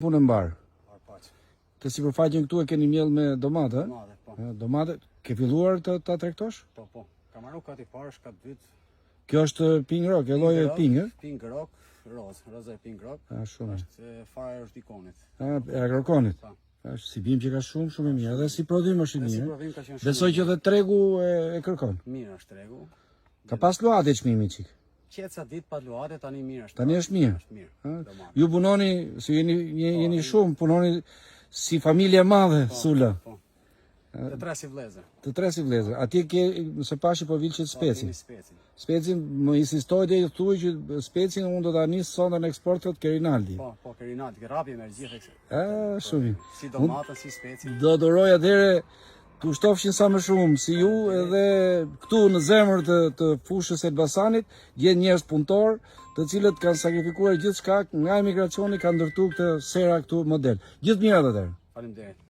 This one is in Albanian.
Punë mbar. Të sipërfaqen këtu e keni mjell me domate, Domate, po. Domate, ke filluar ta tregtosh? Po. Kam marrë kat i parë, shkat dytë. Kjo është ping rock, e lloji ping, Ping rock, roza ping rock. Shumë. Është fare është ikonit. E agrokonit. Po. Është si bim që ka shumë e mirë, edhe si prodhim është i Si mirë. provim ka qenë shumë. Besoj që edhe tregu e kërkon. Mirë është tregu. Ka pas luate çmimi çik. Qetsa ditë pa luate tani mirë është. Tani është mirë. Është mirë. Ha? Domate. Ju punoni, si jeni shumë, punoni si familje madhe, Sula. Po. Të tre si vlezër. Të tre si vlezër. Atje ke nëse pashi po vilçet specin. Kemi specin. Specin më insistoj dhe i thuaj që specin unë do ta nis sonda në eksportet ke Rinaldi. Po, ke Rinaldi, ke rapi me gjithë këtë. Shumë mirë. Si domatën, si specin. Do duroj atëre të ushtofshin sa më shumë si ju edhe këtu në zemër të fushës së Elbasanit gjen njerëz punëtor, të cilët kanë sakrifikuar gjithçka nga emigracioni, kanë ndërtuar këtë sera këtu model. Gjithë mirat atëherë. Faleminderit.